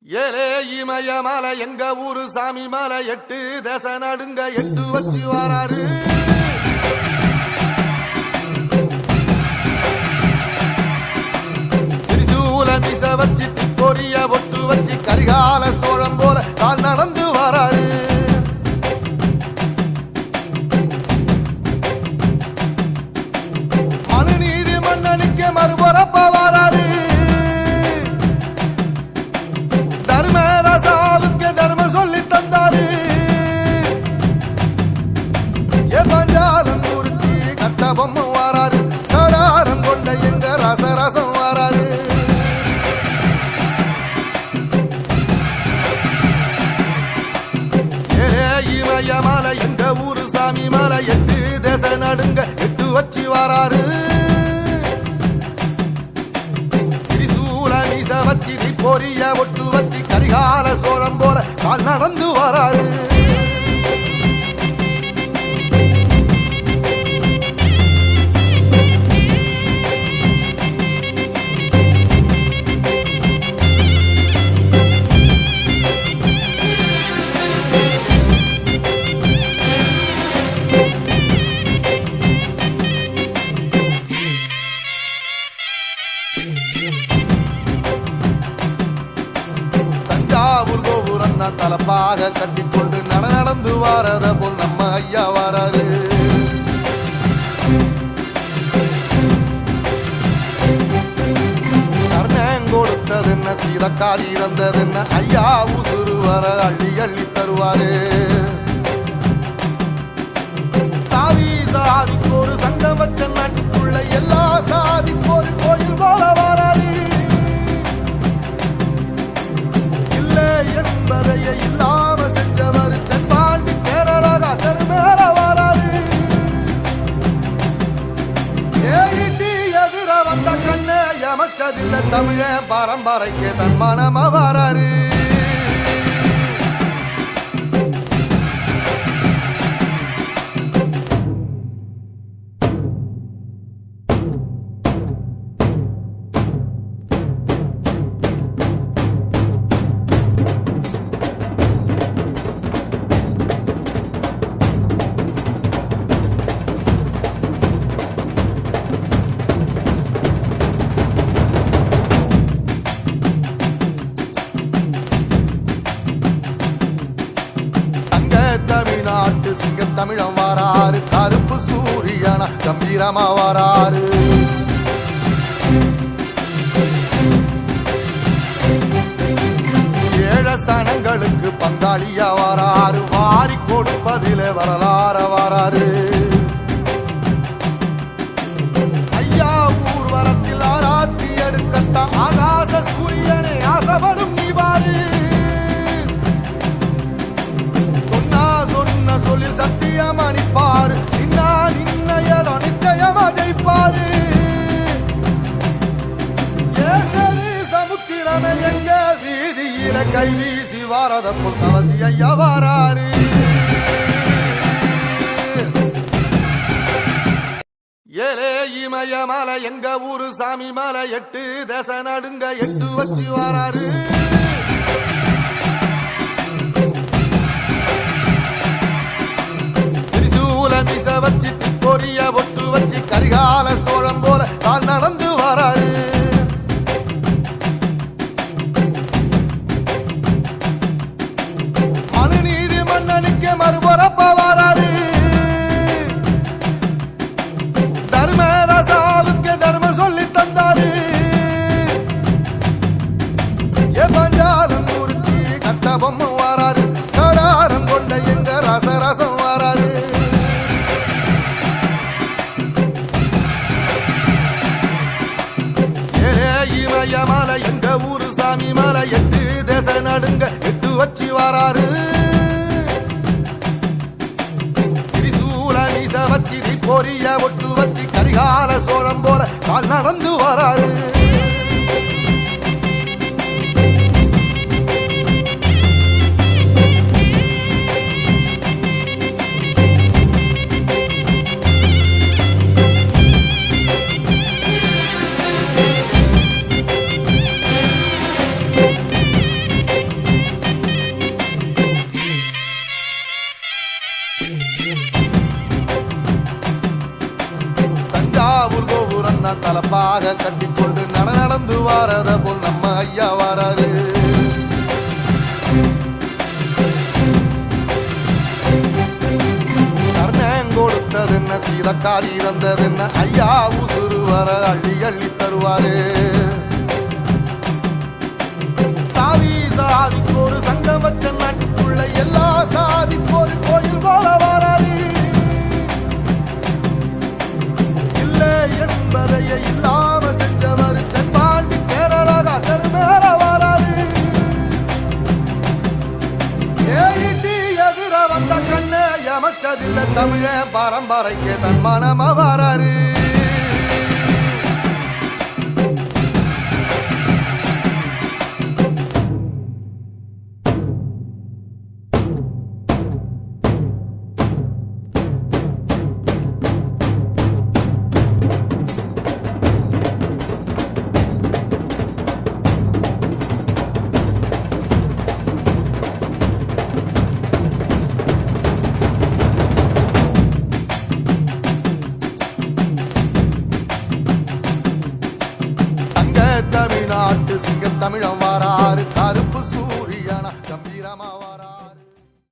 ஏலே இமயமலை எங்க ஊரு சாமி மலை 8 தேச நடுங்க 8 வச்சு வராரு. திருச்சூல மிச வச்சு பொரிய ஒட்டு வச்சு கரிகால சோழம் போல கால் நடந்து வராரு. மனுநீதி மன்னனுக்கு மறுபரப்ப வராரு. பொம்மை வாராரு, கடாரம் கொண்ட எங்க ரசரசம் வாராரு. இமயமலை எங்க ஊரு சாமி மலை 8 தேச நடுங்க 8 வச்சு வாராரு. திரிசூல மீச வச்சு பொரிய ஒட்டு வச்சு கரிகால சோழம் போல கால் நடந்து வராரு. தலப்பாக கட்டிக்கொண்டு நடந்து வாரத போல் நம்ம ஐயா வாராரு. கர்ணன் கொடுத்தது என்ன, சீதக்காரி இறந்தது என்ன, ஐயா உசுறு வர அள்ளி அள்ளி தருவாரு. சாதி சாதிக்கு ஒரு சங்கம் வச்ச நாட்டுக்குள்ள எல்லா சாதிக்கு ஒரு கோயில் போல வாராரு. என்பதையே இல்லாம செஞ்சவர் தென்பாண்டி கேரளா தெருமேல வராரு. எதிர வந்த கண்ணே அமைச்சதில்லை தமிழ பரம்பரைக்கு தன் மனம வராரு. தமிழ்நாட்டு சிங்கம் தமிழம் வாராரு. கருப்பு சூரியனா கம்பீரமா வாராரு. ஏழ சனங்களுக்கு பங்காளியா வாராரு. வாரி கொடுப்பதிலே வரலாற வாராரு. ஐயா ஊர்வலத்தில் ஆராத்தி எடுக்கட்ட ஆகாச சூரியனை ஆசைப்படும் நீ வாரு. சொல்லில் சத்தியம் அணிப்பாரு. நின்னையட நிச்சயமா ஜெயிப்பாரு. சமுத்திரமே எங்க வீதியில கை வீசி வாரத பொன்னவசி ஐயா வாராரு. ஏலே இமயமலை எங்க ஊரு சாமி மலை 8 தேச நடுங்க 8 வச்சு வாராரு. மிச வச்சு பொரிய ஒட்டு வச்சு கரிகால சோழம் போல கால் நடந்து வராரு. மனுநீதி மன்னனுக்கு மறுபரப்ப வராரு. தர்மராசாவுக்கு தர்மம் சொல்லி தந்தாரு. பஞ்சாலம் ஊருக்கு கட்ட பொம்மை வாராரு. கடாரம் கொண்ட எங்க ரசரசம் வாராரு. இமயமலை எங்க ஊரு சாமி மலை 8 தேச நடுங்க 8 வச்சு வராரு. திரிசூல மீச வச்சு பொரிய ஒட்டு வச்சு கரிகால சோழம் போல கால் நடந்து வராரு. தலப்பாக கட்டிக்கொண்டு நடந்து வாரத போல் நம்ம ஐயா வாராரு. கர்ணன் கொடுத்ததென்ன சீதக்காரி இறந்ததென்ன ஐயா உசுறு வர அள்ளி அள்ளி தருவாரு. சாதிக்கு ஒரு சங்கம் வச்ச நாட்டுக்குள்ள எல்லா சாதிக்கு ஒரு கோயில் போல வாராரு. இல்லை என்பதையே இல்லாம செஞ்சவர் தென்பாண்டி கேரளா தெருமேல வாராரு. ஏடி எதிர வந்த கண்ணே எமச்சதில்லை தமிழ பரம்பரைக்கு தன் மனமா வாராரு. தமிழ்நாட்டு சிங்க தமிழம் வாராரு.